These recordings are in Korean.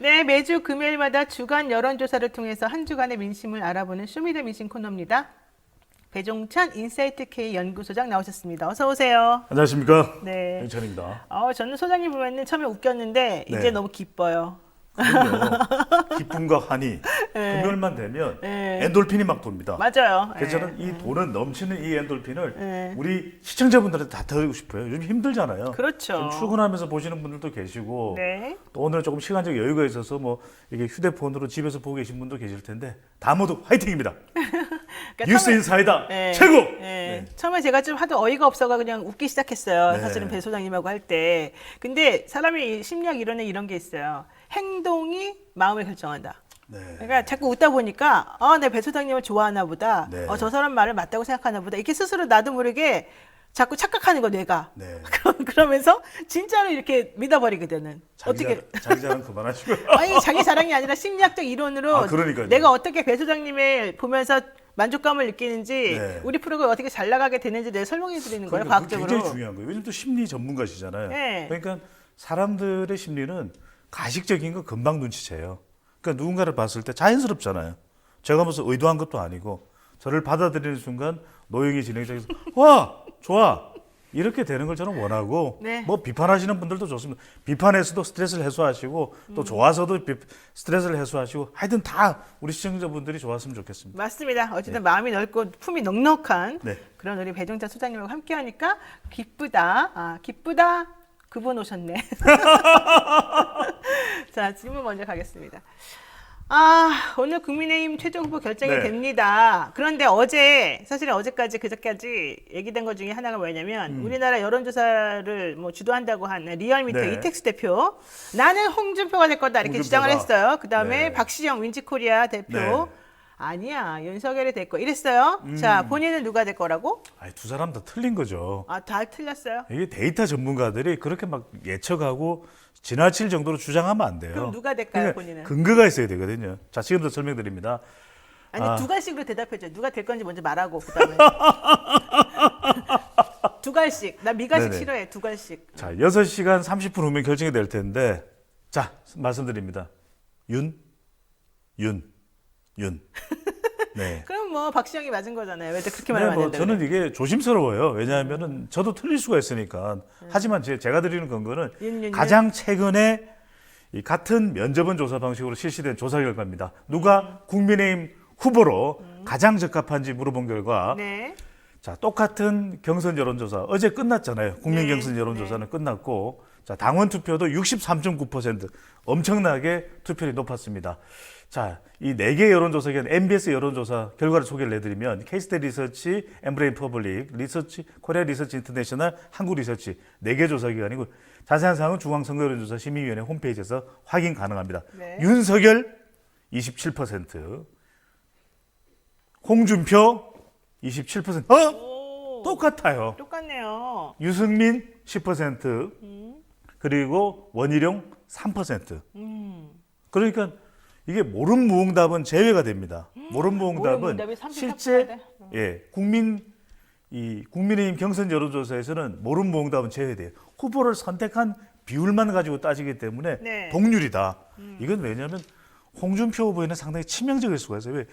네, 매주 금요일마다 주간 여론조사를 통해서 한 주간의 민심을 알아보는 쇼미더민심 코너입니다. 배종찬 인사이트 K 연구소장 나오셨습니다. 어서 오세요. 안녕하십니까. 네. 배종찬입니다. 저는 소장님 보면은 처음에 웃겼는데 네. 이제 너무 기뻐요. 그럼요. 기쁨과 한이 금요일만 되면 네. 엔돌핀이 막 돕니다. 맞아요. 그래서 네. 저는 이 도는 넘치는 이 엔돌핀을 네. 우리 시청자분들한테 다 드리고 싶어요. 요즘 힘들잖아요. 그렇죠. 지금 출근하면서 보시는 분들도 계시고 네. 또 오늘은 조금 시간적 여유가 있어서 뭐 이게 휴대폰으로 집에서 보고 계신 분도 계실 텐데 다 모두 화이팅입니다. 그러니까 뉴스 인사이다 네. 최고. 네. 처음에 제가 좀 하도 어이가 없어가 그냥 웃기 시작했어요. 네. 사실은 배 소장님하고 할 때. 근데 사람이 심리학 이론에 이런 게 있어요. 행동이 마음을 결정한다. 네. 그러니까 자꾸 웃다 보니까 내 배 소장님을 좋아하나 보다. 네. 저 사람 말을 맞다고 생각하나 보다. 이렇게 스스로 나도 모르게 자꾸 착각하는 거 뇌가. 네. 그러면서 진짜로 이렇게 믿어버리게 되는. 어떻게? 자기 자랑 그만하시고요. 아니 자기 자랑이 아니라 심리학적 이론으로 그러니까요. 내가 어떻게 배 소장님을 보면서 만족감을 느끼는지 네. 우리 프로가 어떻게 잘 나가게 되는지 내가 설명해 드리는 거예요. 그러니까 과학적으로. 굉장히 중요한 거예요. 왜냐면 또 심리 전문가시잖아요. 네. 그러니까 사람들의 심리는 가식적인 거 금방 눈치채요. 그러니까 누군가를 봤을 때 자연스럽잖아요. 제가 무슨 의도한 것도 아니고 저를 받아들이는 순간 노영희 진행자께서 와 좋아 이렇게 되는 걸 저는 원하고 네. 뭐 비판하시는 분들도 좋습니다. 비판에서도 스트레스를 해소하시고 또 좋아서도 스트레스를 해소하시고 하여튼 다 우리 시청자분들이 좋았으면 좋겠습니다. 맞습니다. 어쨌든 마음이 넓고 품이 넉넉한 네. 그런 우리 배종찬 소장님하고 함께하니까 기쁘다. 기쁘다. 그분 오셨네. 자, 질문 먼저 가겠습니다. 오늘 국민의힘 최종 후보 결정이 네. 됩니다. 그런데 사실 어제까지 그저까지 얘기된 것 중에 하나가 뭐냐면 우리나라 여론조사를 뭐 주도한다고 한 리얼미터 네. 이택수 대표 나는 홍준표가 될 거다 이렇게 주장을 홍준표가. 했어요. 그다음에 네. 박시영 윈치코리아 대표 네. 아니야 윤석열이 될 거 이랬어요. 자, 본인은 누가 될 거라고? 아니, 두 사람 다 틀린 거죠. 다 틀렸어요. 이게 데이터 전문가들이 그렇게 막 예측하고 지나칠 정도로 주장하면 안 돼요. 그럼 누가 될까요, 그러니까 본인은? 근거가 있어야 되거든요. 자, 지금부터 설명드립니다. 아니 두 갈씩으로 대답해줘. 누가 될 건지 먼저 말하고 그다음에 두 갈씩. 나 미갈씩 네네. 싫어해. 두 갈씩. 자, 6시간 30분 후면 결정이 될 텐데, 자, 말씀드립니다. 윤. 네. 그럼 뭐 박시영이 맞은 거잖아요. 왜 그렇게 네, 말하면 안 뭐 된다. 저는 이게 조심스러워요. 왜냐하면은 저도 틀릴 수가 있으니까. 하지만 제가 드리는 근거는 윤. 가장 최근에 이 같은 면접원 조사 방식으로 실시된 조사 결과입니다. 누가 국민의힘 후보로 가장 적합한지 물어본 결과 네. 자, 똑같은 경선 여론조사 어제 끝났잖아요. 국민 네, 경선 여론조사는 끝났고 자, 당원 투표도 63.9% 엄청나게 투표율이 높았습니다. 자, 이 4개 여론조사 기관 MBS 여론조사 결과를 소개를 해드리면 K스테디 리서치, 엠브레인 퍼블릭, 리서치, 코리아 리서치 인터내셔널, 한국 리서치 4개 조사 기관이고 자세한 사항은 중앙선거여론조사 심의위원회 홈페이지에서 확인 가능합니다. 네. 윤석열 27%, 홍준표 27%. 오, 똑같아요. 똑같네요. 유승민 10%, 그리고 원희룡 3%. 그러니까 이게 모름무응답은 제외가 됩니다. 모름무응답은 모름무응답이 33% 실제 돼? 국민의힘 경선 여론조사에서는 모름무응답은 제외돼요. 후보를 선택한 비율만 가지고 따지기 때문에 네. 동률이다. 이건 왜냐하면 홍준표 후보에는 상당히 치명적일 수가 있어요. 왜?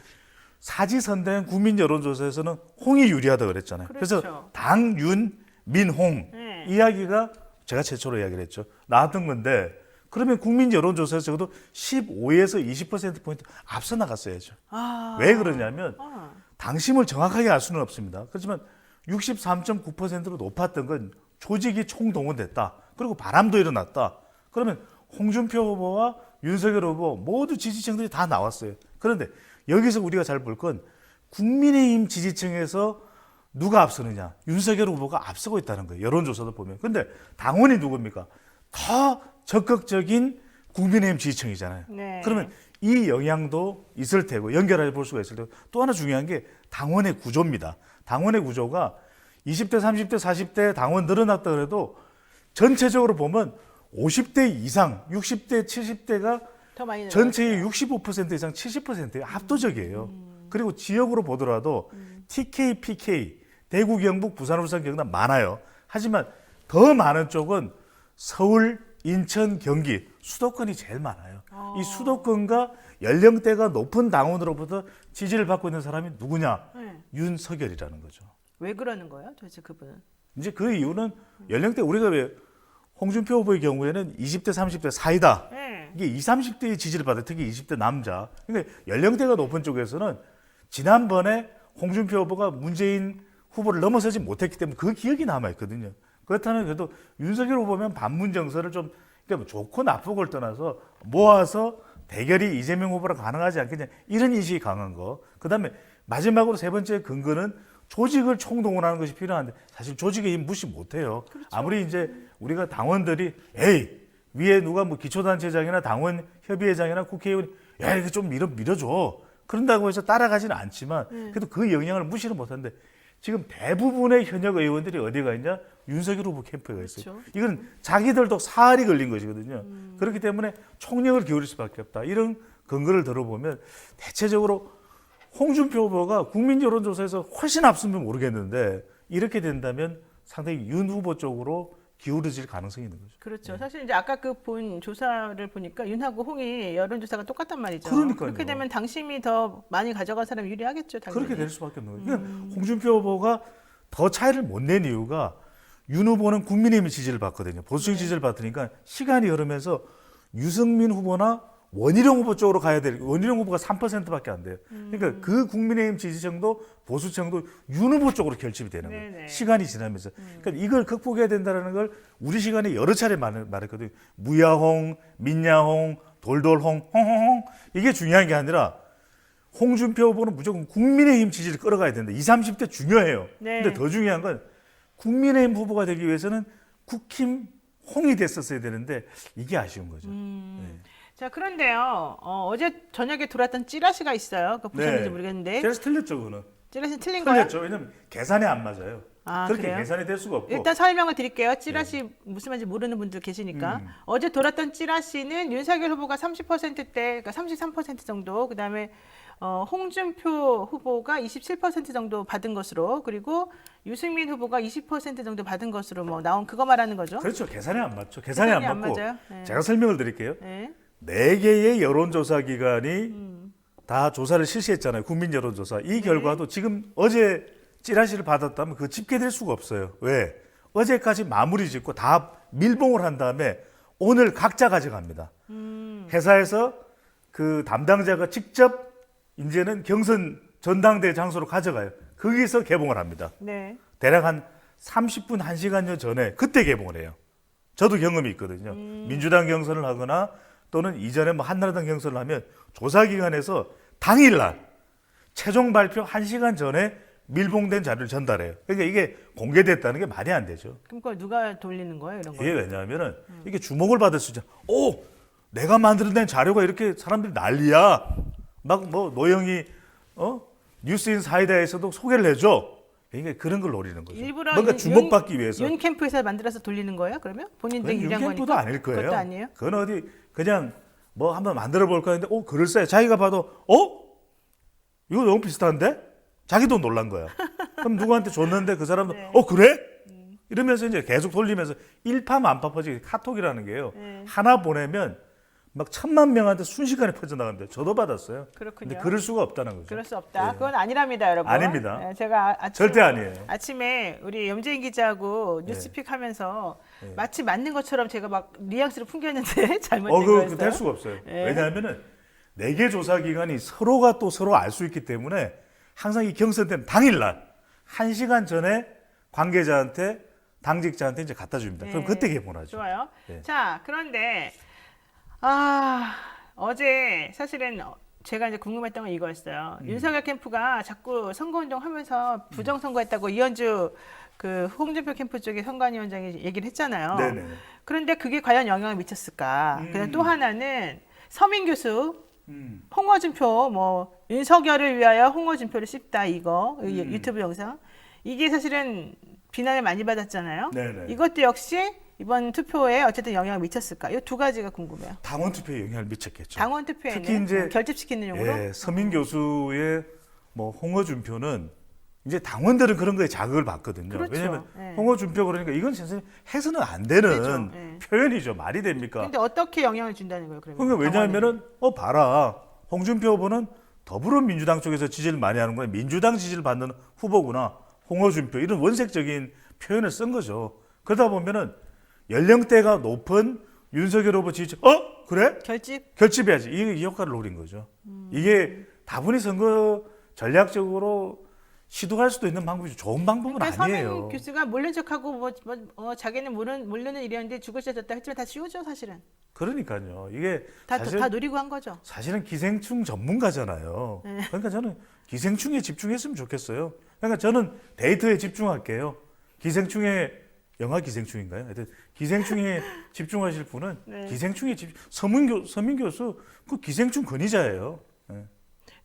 사지선다형 국민 여론조사에서는 홍이 유리하다 그랬잖아요. 그렇죠. 그래서 당, 윤, 민, 홍 네. 이야기가 제가 최초로 이야기를 했죠. 나왔던 건데 그러면 국민 여론조사에서 적어도 15에서 20%포인트 앞서 나갔어야죠. 왜 그러냐면 당심을 정확하게 알 수는 없습니다. 그렇지만 63.9%로 높았던 건 조직이 총동원됐다. 그리고 바람도 일어났다. 그러면 홍준표 후보와 윤석열 후보 모두 지지층들이 다 나왔어요. 그런데 여기서 우리가 잘 볼 건 국민의힘 지지층에서 누가 앞서느냐. 윤석열 후보가 앞서고 있다는 거예요. 여론조사도 보면. 근데 당원이 누굽니까? 더 적극적인 국민의힘 지지층이잖아요. 네. 그러면 이 영향도 있을 테고 연결해 볼 수가 있을 테고 또 하나 중요한 게 당원의 구조입니다. 당원의 구조가 20대, 30대, 40대 당원 늘어났다 그래도 전체적으로 보면 50대 이상, 60대, 70대가 더 많이 전체의 65% 이상 70%예요. 압도적이에요. 그리고 지역으로 보더라도 TK, PK, 대구, 경북, 부산, 울산, 경남 많아요. 하지만 더 많은 쪽은 서울, 인천, 경기, 수도권이 제일 많아요. 이 수도권과 연령대가 높은 당원으로부터 지지를 받고 있는 사람이 누구냐? 네. 윤석열이라는 거죠. 왜 그러는 거예요? 도대체 그분은? 이제 그 이유는 연령대 우리가 왜 홍준표 후보의 경우에는 20대, 30대 사이다. 네. 이게 20, 30대의 지지를 받아 특히 20대 남자. 그러니까 연령대가 높은 쪽에서는 지난번에 홍준표 후보가 문재인 후보를 넘어서지 못했기 때문에 그 기억이 남아 있거든요. 그렇다면 그래도 윤석열 후보면 반문 정서를 좀 그러니까 뭐 좋고 나쁘고를 떠나서 모아서 대결이 이재명 후보랑 가능하지 않겠냐 이런 인식이 강한 거. 그다음에 마지막으로 세 번째 근거는 조직을 총동원하는 것이 필요한데 사실 조직의 힘 무시 못해요. 그렇죠. 아무리 이제 우리가 당원들이 에이 위에 누가 뭐 기초단체장이나 당원 협의회장이나 국회의원이 야 이거 좀 밀어줘 그런다고 해서 따라가지는 않지만 그래도 그 영향을 무시를 못하는데 지금 대부분의 현역 의원들이 어디가 있냐 윤석열 후보 캠프에 있어요. 그렇죠. 이건 자기들도 사활이 걸린 것이거든요. 그렇기 때문에 총력을 기울일 수밖에 없다. 이런 근거를 들어보면 대체적으로 홍준표 후보가 국민 여론조사에서 훨씬 앞서면 모르겠는데 이렇게 된다면 상당히 윤 후보 쪽으로 기울어질 가능성이 있는 거죠. 그렇죠. 사실 이제 아까 그 본 조사를 보니까 윤하고 홍이 여론조사가 똑같단 말이죠. 그러니까요. 그렇게 되면 당심이 더 많이 가져간 사람이 유리하겠죠. 당연히. 그렇게 될 수밖에 없는 거예요. 그러니까 홍준표 후보가 더 차이를 못 낸 이유가 윤 후보는 국민의힘 지지를 받거든요. 보수적 지지를 받으니까 시간이 흐르면서 유승민 후보나 원희룡 후보 쪽으로 가야 될 원희룡 후보가 3%밖에 안 돼요. 그러니까 그 국민의힘 지지층도 보수층도 윤 후보 쪽으로 결집이 되는 거예요. 네네. 시간이 지나면서. 그러니까 이걸 극복해야 된다는 걸 우리 시간에 여러 차례 말했거든요. 무야홍, 민야홍, 돌돌홍, 홍홍홍 이게 중요한 게 아니라 홍준표 후보는 무조건 국민의힘 지지를 끌어가야 된다. 20, 30대 중요해요. 네. 근데 더 중요한 건 국민의힘 후보가 되기 위해서는 국힘 홍이 됐었어야 되는데 이게 아쉬운 거죠. 네. 자, 그런데요. 어제 저녁에 돌았던 찌라시가 있어요. 그거 보셨는지 네. 모르겠는데. 제가 틀렸죠, 그거는. 찌라시 틀린 거예요? 틀렸죠. 왜냐면 계산이 안 맞아요. 아, 그렇게 그래요? 계산이 될 수가 없고. 일단 설명을 드릴게요. 찌라시 무슨 말인지 모르는 분들 계시니까. 어제 돌았던 찌라시는 윤석열 후보가 30%대, 그러니까 33% 정도, 그다음에 홍준표 후보가 27% 정도 받은 것으로, 그리고 유승민 후보가 20% 정도 받은 것으로 뭐 나온 그거 말하는 거죠. 그렇죠. 계산이 안 맞죠. 계산이 안 맞고. 맞아요. 네. 제가 설명을 드릴게요. 네. 4개의 여론조사 기관이 다 조사를 실시했잖아요. 국민 여론조사. 이 결과도 지금 어제 찌라시를 받았다면 그거 집계될 수가 없어요. 왜? 어제까지 마무리 짓고 다 밀봉을 한 다음에 오늘 각자 가져갑니다. 회사에서 그 담당자가 직접 이제는 경선 전당대 장소로 가져가요. 거기서 개봉을 합니다. 네. 대략 한 30분, 1시간여 전에 그때 개봉을 해요. 저도 경험이 있거든요. 민주당 경선을 하거나 또는 이전에 뭐 한나라당 경선을 하면 조사기관에서 당일날 최종 발표 1시간 전에 밀봉된 자료를 전달해요. 그러니까 이게 공개됐다는 게 말이 안 되죠. 그럼 그걸 누가 돌리는 거예요, 이런 거? 이게 왜냐하면은 이게 주목을 받을 수 있잖아. 오, 내가 만들어낸 자료가 이렇게 사람들이 난리야. 막 뭐 노영이 뉴스인 사이다에서도 소개를 해줘. 이게 그런 걸 노리는 거죠. 일부러 뭔가 주목받기 위해서. 윤 캠프에서 만들어서 돌리는 거예요? 그러면 본인들 유리한 거니까? 윤캠프도 아닐 거예요. 그것도 아니에요? 그건 어디 그냥 뭐 한번 만들어 볼까 했는데 그럴싸해. 자기가 봐도 이거 너무 비슷한데? 자기도 놀란 거야. 그럼 누구한테 줬는데 그 사람도 네. 그래? 이러면서 이제 계속 돌리면서 일파만파 퍼지게 카톡이라는 게요. 네. 하나 보내면 막 1000만 명한테 순식간에 퍼져나간대요. 저도 받았어요. 그렇군요. 근데 그럴 수가 없다는 거죠. 그럴 수 없다. 예. 그건 아니랍니다, 여러분. 아닙니다. 네, 제가 절대 아니에요. 아침에 우리 염재인 기자하고 네. 뉴스픽 하면서 마치 맞는 것처럼 제가 막 뉘앙스를 풍겼는데 잘못된 그거 거였어요. 될 수가 없어요. 예. 왜냐하면은 4개 조사 기관이 서로가 또 서로 알 수 있기 때문에 항상 이 경선 때는 당일날 1시간 전에 관계자한테 당직자한테 이제 갖다 줍니다. 그럼 네. 그때 개봉하죠. 좋아요. 예. 자, 그런데 어제 사실은 제가 이제 궁금했던 건 이거였어요. 윤석열 캠프가 자꾸 선거운동 하면서 부정선거했다고 이현주 그 홍준표 캠프 쪽의 선관위원장이 얘기를 했잖아요. 네네. 그런데 그게 과연 영향을 미쳤을까? 그다음 또 하나는 서민 교수 홍어준표 뭐 윤석열을 위하여 홍어준표를 씹다 이거 유튜브 영상 이게 사실은 비난을 많이 받았잖아요. 네네. 이것도 역시 이번 투표에 어쨌든 영향을 미쳤을까? 이 두 가지가 궁금해요. 당원 투표에 영향을 미쳤겠죠. 당원 투표에는 특히 이제 결집시키는 용으로. 서민 교수의 뭐 홍어준표는 이제 당원들은 그런 거에 자극을 받거든요. 그렇죠. 왜냐하면 예. 홍어준표 그러니까 이건 선생님 해서는 안 되는 그렇죠. 예. 표현이죠. 말이 됩니까? 근데 어떻게 영향을 준다는 거예요, 그러면? 그러니까 왜냐하면은 봐라, 홍준표 후보는 더불어민주당 쪽에서 지지를 많이 하는 거야. 민주당 지지를 받는 후보구나. 홍어준표 이런 원색적인 표현을 쓴 거죠. 그러다 보면은 연령대가 높은 윤석열 후보 지지, 그래? 결집해야지. 이 효과를 노린 거죠. 이게 다분히 선거 전략적으로 시도할 수도 있는 방법이죠. 좋은 방법은 그러니까 아니에요. 서민 교수가 모른 척하고 자기는 모르는 일이었는데 죽으셨다 했지만 다 쉬우죠, 사실은. 그러니까요. 이게 다 사실, 노리고 한 거죠. 사실은 기생충 전문가잖아요. 네. 그러니까 저는 기생충에 집중했으면 좋겠어요. 그러니까 저는 데이터에 집중할게요. 영화 기생충인가요? 하여튼 기생충에 집중하실 분은 네. 기생충에 서민 교수 그 기생충 권위자예요. 네.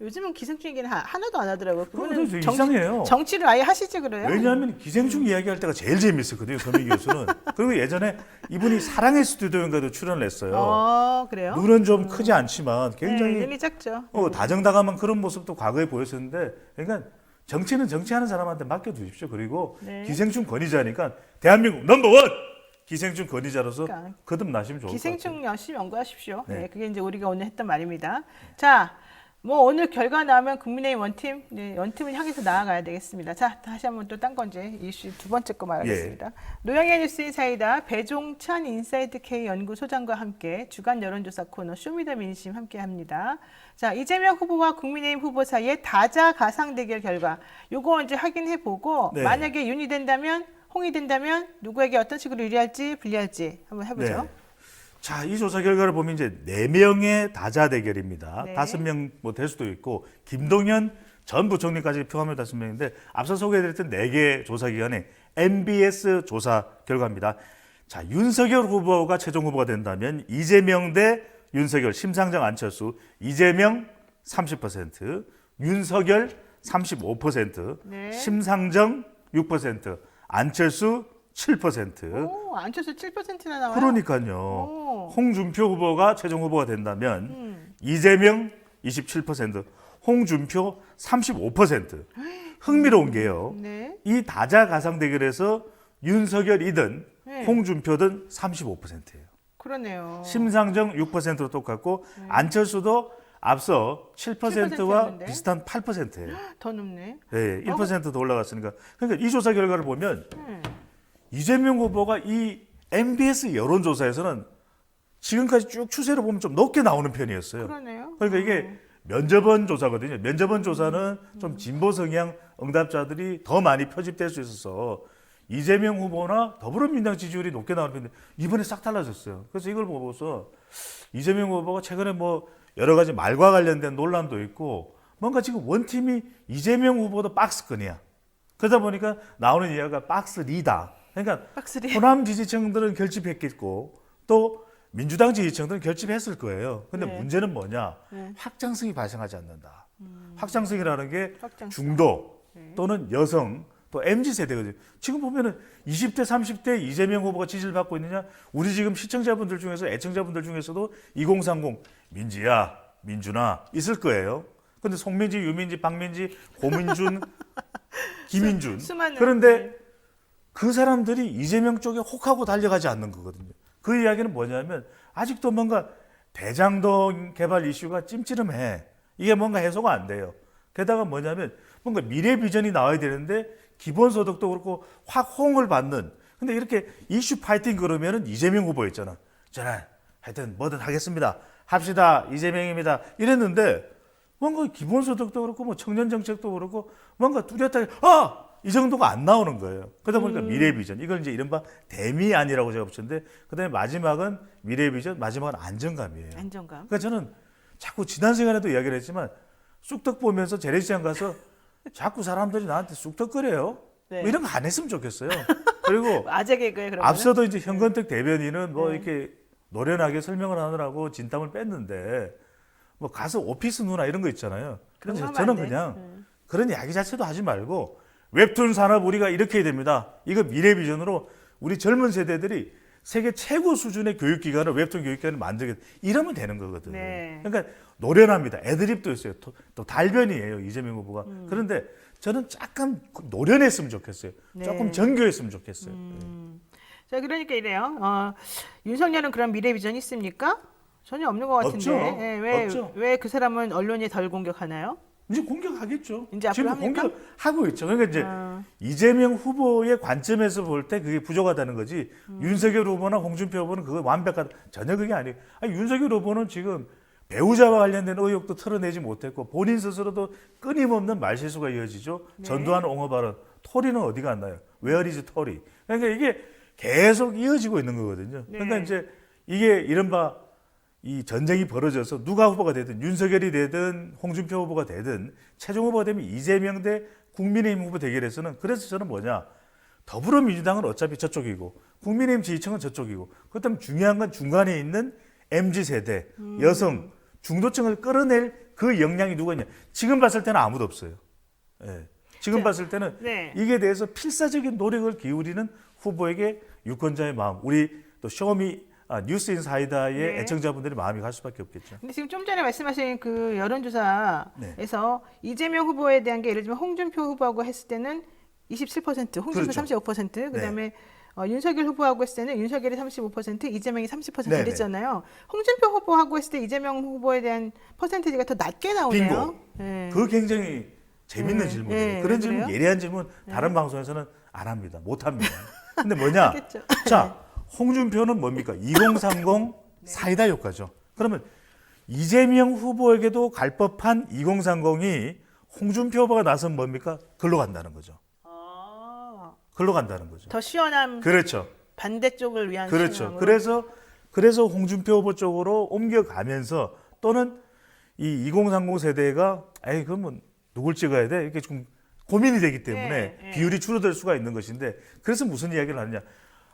요즘은 기생충 얘기는 하나도 안 하더라고요. 그거는 이상해요. 정치를 아예 하시지 그래요? 왜냐하면 기생충 이야기할 때가 제일 재밌었거든요. 서민 교수는. 그리고 예전에 이분이 사랑의 스튜디오인가도 출연을 했어요. 그래요? 눈은 좀 크지 않지만 굉장히 눈이 작죠. 다정다감한 그런 모습도 과거에 보였었는데, 그러니까 정치는 정치하는 사람한테 맡겨두십시오. 그리고 네. 기생충 권위자니까 대한민국 넘버원 기생충 권위자로서 그러니까. 거듭나시면 좋을 것 같아요. 기생충 열심히 연구하십시오. 네. 네, 그게 이제 우리가 오늘 했던 말입니다. 자, 오늘 결과 나오면 국민의힘 원팀, 원팀을 향해서 나아가야 되겠습니다. 자, 다시 한번 또 딴 건지 이슈 두 번째 거 말하겠습니다. 노영의 뉴스 인사이다 배종찬 인사이드 K 연구소장과 함께 주간 여론조사 코너 쇼미더민심 함께합니다. 자, 이재명 후보와 국민의힘 후보 사이의 다자가상 대결 결과 요거 이제 확인해 보고 네. 만약에 윤이 된다면 홍이 된다면 누구에게 어떤 식으로 유리할지 불리할지 한번 해보죠. 네. 자, 이 조사 결과를 보면 이제 4명의 다자 대결입니다. 네. 5명 뭐 될 수도 있고 김동연 전 부총리까지 포함해 5명인데 앞서 소개해드렸던 4개 조사기관의 MBS 조사 결과입니다. 자, 윤석열 후보가 최종 후보가 된다면 이재명 대 윤석열, 심상정 안철수, 이재명 30%, 윤석열 35%, 네. 심상정 6%, 안철수 7%. 오, 안철수 7%나 나와요. 그러니까요. 오. 홍준표 후보가 최종 후보가 된다면 이재명 27%, 홍준표 35%. 흥미로운 게요. 네. 이 다자가상 대결에서 윤석열이든 네. 홍준표든 35%예요. 그러네요. 심상정 6%로 똑같고 안철수도 앞서 7%와 7%였는데? 비슷한 8%예요. 더 높네. 네, 1%더 올라갔으니까. 그러니까 이 조사 결과를 보면 음. 이재명 후보가 이 MBS 여론조사에서는 지금까지 쭉 추세를 보면 좀 높게 나오는 편이었어요. 그러네요. 그러니까 이게 면접원 조사거든요. 면접원 조사는 좀 진보 성향 응답자들이 더 많이 표집될 수 있어서 이재명 후보나 더불어민주당 지지율이 높게 나오는 편인데 이번에 싹 달라졌어요. 그래서 이걸 보고서 이재명 후보가 최근에 뭐 여러 가지 말과 관련된 논란도 있고 뭔가 지금 원팀이 이재명 후보도 박스권이야. 그러다 보니까 나오는 이야기가 박스리다. 그러니까 박스리. 호남 지지층들은 결집했겠고 또 민주당 지지층들은 결집했을 거예요. 근데 네. 문제는 뭐냐? 네. 확장성이 발생하지 않는다. 확장성이라는 게 확장성. 중도 네. 또는 여성 또 MZ 세대거든요. 지금 보면은 20대, 30대 이재명 후보가 지지를 받고 있느냐? 우리 지금 시청자분들 중에서 애청자분들 중에서도 2030 민지야, 민준아 있을 거예요. 근데 송민지, 유민지, 박민지, 고민준, 김인준. 수많은. 그런데 네. 그 사람들이 이재명 쪽에 혹하고 달려가지 않는 거거든요. 그 이야기는 뭐냐면 아직도 뭔가 대장동 개발 이슈가 찜찜해. 이게 뭔가 해소가 안 돼요. 게다가 뭐냐면 뭔가 미래 비전이 나와야 되는데 기본소득도 그렇고 확 호응을 받는. 근데 이렇게 이슈 파이팅 그러면은 이재명 후보였잖아. 저는 하여튼 뭐든 하겠습니다. 합시다. 이재명입니다. 이랬는데 뭔가 기본소득도 그렇고 뭐 청년 정책도 그렇고 뭔가 뚜렷하게 이 정도가 안 나오는 거예요. 그러다 보니까 미래 비전. 이걸 이제 이른바 대미안이라고 제가 붙였는데 그다음에 마지막은 미래 비전, 마지막은 안정감이에요. 안정감. 그러니까 저는 자꾸 지난 시간에도 이야기를 했지만 쑥떡 보면서 재래시장 가서 자꾸 사람들이 나한테 쑥떡거려요. 네. 뭐 이런 거 안 했으면 좋겠어요. 그리고 아재 개그에 그러면. 앞서도 이제 현건택 대변인은 뭐 네. 이렇게 노련하게 설명을 하느라고 진땀을 뺐는데 뭐 가서 오피스 누나 이런 거 있잖아요. 그런 거 그래서 하면 저는 안 돼. 그냥 그런 이야기 자체도 하지 말고 웹툰 산업 우리가 이렇게 해야 됩니다. 이거 미래 비전으로 우리 젊은 세대들이 세계 최고 수준의 교육기관을 웹툰 교육기관을 만들게 이러면 되는 거거든요. 네. 그러니까 노련합니다. 애드립도 있어요. 또 달변이에요. 이재명 후보가. 그런데 저는 약간 노련했으면 좋겠어요. 네. 조금 정교했으면 좋겠어요. 자, 그러니까 이래요. 윤석열은 그런 미래 비전이 있습니까? 전혀 없는 것 같은데. 없죠. 예, 없죠. 왜 그 사람은 언론에 덜 공격하나요? 이제 공격하겠죠. 이제 앞으로 지금 합니까? 공격하고 있죠. 그러니까 이제 이재명 후보의 관점에서 볼 때 그게 부족하다는 거지. 윤석열 후보나 홍준표 후보는 그거 완벽하다. 전혀 그게 아니에요. 아니, 윤석열 후보는 지금 배우자와 관련된 의혹도 털어내지 못했고 본인 스스로도 끊임없는 말실수가 이어지죠. 네. 전두환 옹호 발언. 토리는 어디 갔나요? Where is 토리? 그러니까 이게 계속 이어지고 있는 거거든요. 그러니까 네. 이제 이게 이른바 이 전쟁이 벌어져서 누가 후보가 되든 윤석열이 되든 홍준표 후보가 되든 최종 후보가 되면 이재명 대 국민의힘 후보 대결에서는 그래서 저는 뭐냐 더불어민주당은 어차피 저쪽이고 국민의힘 지지층은 저쪽이고 그렇다면 중요한 건 중간에 있는 MZ세대 여성 중도층을 끌어낼 그 역량이 누가 있냐 지금 봤을 때는 아무도 없어요. 예. 지금 자, 봤을 때는 네. 이게 대해서 필사적인 노력을 기울이는 후보에게 유권자의 마음 우리 또 쇼미 뉴스 인사이다의 네. 애청자분들의 마음이 갈 수밖에 없겠죠. 근데 지금 좀 전에 말씀하신 그 여론조사에서 이재명 후보에 대한 게 예를 들면 홍준표 후보하고 했을 때는 27%, 홍준표 그렇죠. 35%, 그다음에 윤석열 후보하고 했을 때는 윤석열이 35%, 이재명이 30% 네네. 됐잖아요. 홍준표 후보하고 했을 때 이재명 후보에 대한 퍼센티지가 더 낮게 나오네요. 빙고. 네. 그거 굉장히 재밌는 네. 질문이에요. 네. 그런 왜 질문, 그래요? 예리한 질문 다른 방송에서는 안 합니다. 못 합니다. 근데 뭐냐? 하겠죠. 자, 홍준표는 뭡니까? 2030 사이다 효과죠. 그러면 이재명 후보에게도 갈 법한 2030이 홍준표 후보가 나선 뭡니까? 글로 간다는 거죠. 글로 간다는 거죠. 더 시원한 그렇죠. 반대쪽을 위한 그렇죠. 신앙으로. 그래서 홍준표 후보 쪽으로 옮겨가면서 또는 이 2030 세대가 에이 그러면 누굴 찍어야 돼? 이렇게 좀 고민이 되기 때문에 네. 비율이 줄어들 수가 있는 것인데 그래서 무슨 이야기를 하느냐?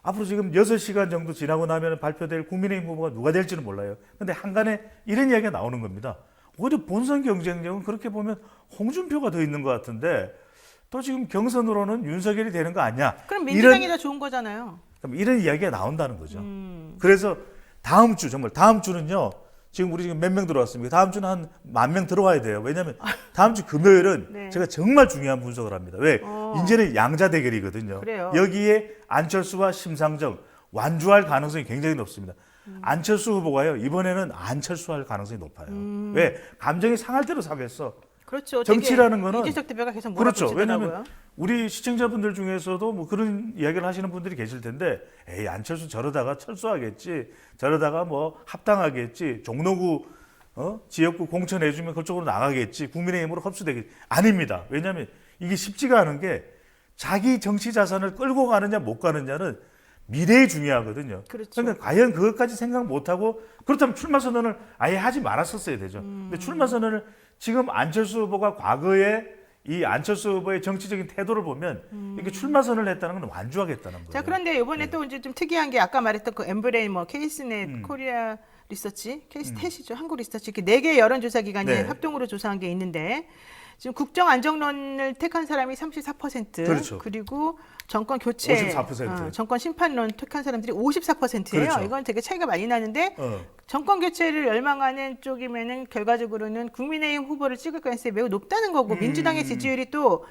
앞으로 지금 6시간 정도 지나고 나면 발표될 국민의힘 후보가 누가 될지는 몰라요. 근데 한간에 이런 이야기가 나오는 겁니다. 오히려 본선 경쟁력은 그렇게 보면 홍준표가 더 있는 것 같은데 또 지금 경선으로는 윤석열이 되는 거 아니야? 그럼 민주당이 더 좋은 거잖아요. 이런 이야기가 나온다는 거죠. 그래서 다음 주 정말 다음 주는요. 지금 우리 지금 몇 명 들어왔습니까? 다음 주는 한 10,000명 들어와야 돼요. 왜냐하면 다음 주 금요일은 네. 제가 정말 중요한 분석을 합니다. 왜? 이제는 양자 대결이거든요. 그래요. 여기에 안철수와 심상정 완주할 가능성이 굉장히 높습니다. 안철수 후보가요. 이번에는 안철수할 가능성이 높아요. 왜? 감정이 상할 대로 사겠어. 그렇죠. 정치라는 되게 거는 이준석 대표가 계속 그렇죠. 몰아붙이더라고요. 왜냐하면 우리 시청자분들 중에서도 뭐 그런 이야기를 하시는 분들이 계실 텐데, 에이 안철수 저러다가 철수하겠지, 저러다가 뭐 합당하겠지, 종로구 지역구 공천해주면 그쪽으로 나가겠지, 국민의힘으로 흡수되겠지. 아닙니다. 왜냐하면 이게 쉽지가 않은 게 자기 정치 자산을 끌고 가느냐 못 가느냐는 미래에 중요하거든요. 그렇죠. 그러니까 과연 그것까지 생각 못하고 그렇다면 출마 선언을 아예 하지 말았었어야 되죠. 근데 출마 선언을 지금 안철수 후보가 과거에 이 안철수 후보의 정치적인 태도를 보면 이렇게 출마 선언을 했다는 건 완주하겠다는 거예요. 자, 그런데 이번에 또 이제 좀 특이한 게 아까 말했던 그 엠브레인 뭐 케이스넷 코리아 리서치, 케이스넷이죠. 한국 리서치 이렇게 4개 여론조사 기관이 네. 합동으로 조사한 게 있는데 지금 국정 안정론을 택한 사람이 34%, 그렇죠. 그리고 정권 교체, 54%. 정권 심판론 택한 사람들이 54%예요. 그렇죠. 이건 되게 차이가 많이 나는데 정권 교체를 열망하는 쪽이면은 결과적으로는 국민의힘 후보를 찍을 가능성이 매우 높다는 거고 민주당의 지지율이 또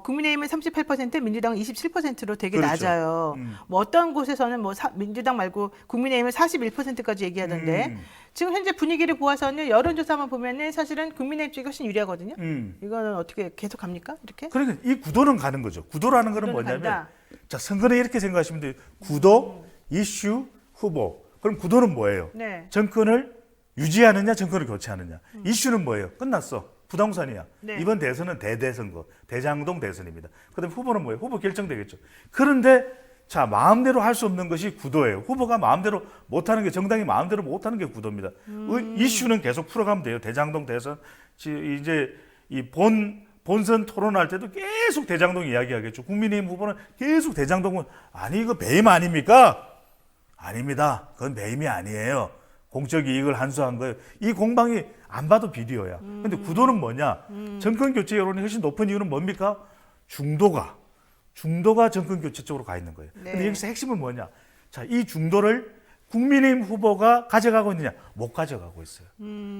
국민의힘은 38%, 민주당은 27%로 되게 그렇죠. 낮아요. 뭐 어떤 곳에서는 뭐 민주당 말고 국민의힘은 41%까지 얘기하던데 지금 현재 분위기를 보아서는 여론조사만 보면은 사실은 국민의힘 쪽이 훨씬 유리하거든요. 이거는 어떻게 계속 갑니까? 이렇게? 그러니까 이 구도는 가는 거죠. 구도라는 거는 구도는 뭐냐면 간다. 자 선거는 이렇게 생각하시면 돼요. 구도, 이슈, 후보. 그럼 구도는 뭐예요? 네. 정권을 유지하느냐, 정권을 교체하느냐. 이슈는 뭐예요? 끝났어. 부동산이야. 네. 이번 대선은 대대선거, 대장동 대선입니다. 그다음 후보는 뭐예요? 후보 결정되겠죠. 그런데 자 마음대로 할 수 없는 것이 구도예요. 후보가 마음대로 못하는 게 정당이 마음대로 못하는 게 구도입니다. 이슈는 계속 풀어가면 돼요. 대장동 대선 이제 이 본선 토론할 때도 계속 대장동 이야기하겠죠. 국민의힘 후보는 계속 대장동은 아니 이거 배임 아닙니까? 아닙니다. 그건 배임이 아니에요. 공적 이익을 한수한 거예요. 이 공방이 안 봐도 비디오야. 근데 구도는 뭐냐? 정권 교체 여론이 훨씬 높은 이유는 뭡니까? 중도가 정권 교체 쪽으로 가 있는 거예요. 네. 근데 여기서 핵심은 뭐냐? 자, 이 중도를 국민의힘 후보가 가져가고 있느냐? 못 가져가고 있어요.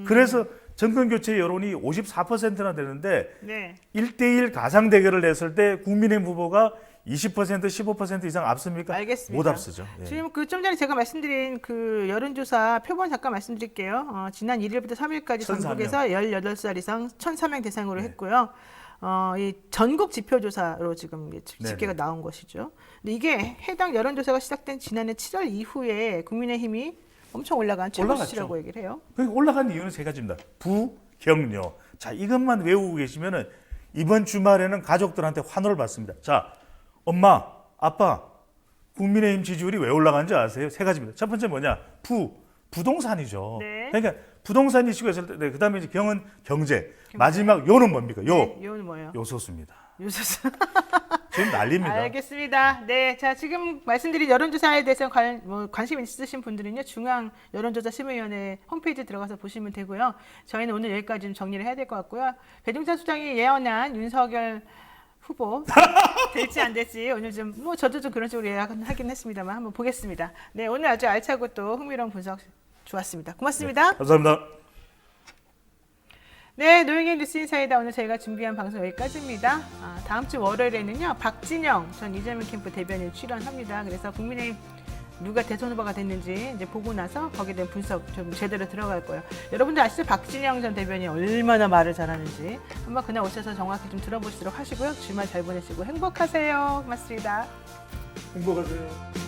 그래서 정권 교체 여론이 54%나 되는데 네. 1대1 가상 대결을 했을 때 국민의힘 후보가 20% 15% 이상 앞섭니까? 알겠습니다. 못 앞서죠. 예. 지금 그 좀 전에 제가 말씀드린 그 여론조사 표본 잠깐 말씀드릴게요. 지난 1일부터 3일까지 1,400명. 전국에서 18살 이상 1,004명 대상으로 네. 했고요. 이 전국 지표조사로 지금 집계가 네네. 나온 것이죠. 근데 이게 해당 여론조사가 시작된 지난해 7월 이후에 국민의힘이 엄청 올라간 최고 올라갔죠. 수치라고 얘기를 해요. 그러니까 올라간 이유는 세 가지입니다. 부경료. 자, 이것만 외우고 계시면은 이번 주말에는 가족들한테 환호를 받습니다. 자, 엄마, 아빠, 국민의힘 지지율이 왜 올라간지 아세요? 세 가지입니다. 첫 번째 뭐냐? 부동산이죠. 네. 그러니까 부동산 이슈가 있을 때, 네, 그다음에 이제 경은 경제. 마지막 요는 뭡니까? 요 네, 요는 뭐예요? 요소수입니다. 요소수. 지금 난리입니다. 알겠습니다. 네, 자 지금 말씀드린 여론조사에 대해서 관심 있으신 분들은요 중앙 여론조사 심의위원회 홈페이지 들어가서 보시면 되고요. 저희는 오늘 여기까지 좀 정리를 해야 될 것 같고요. 배종찬 수장이 예언한 윤석열 후보 될지 안 될지 오늘 좀 뭐 저도 좀 그런 식으로 예약하긴 했습니다만 한번 보겠습니다. 네, 오늘 아주 알차고 또 흥미로운 분석 좋았습니다. 고맙습니다. 네, 감사합니다. 네, 노영희 뉴스인사이다 오늘 저희가 준비한 방송 여기까지입니다. 다음 주 월요일에는요 박진영 전 이재명 캠프 대변인 출연합니다. 그래서 국민의힘 누가 대선 후보가 됐는지 이제 보고 나서 거기에 대한 분석 좀 제대로 들어갈 거예요. 여러분들 아시죠? 박진영 전 대변인이 얼마나 말을 잘하는지 한번 그날 오셔서 정확히 좀 들어보시도록 하시고요. 주말 잘 보내시고 행복하세요. 고맙습니다. 행복하세요.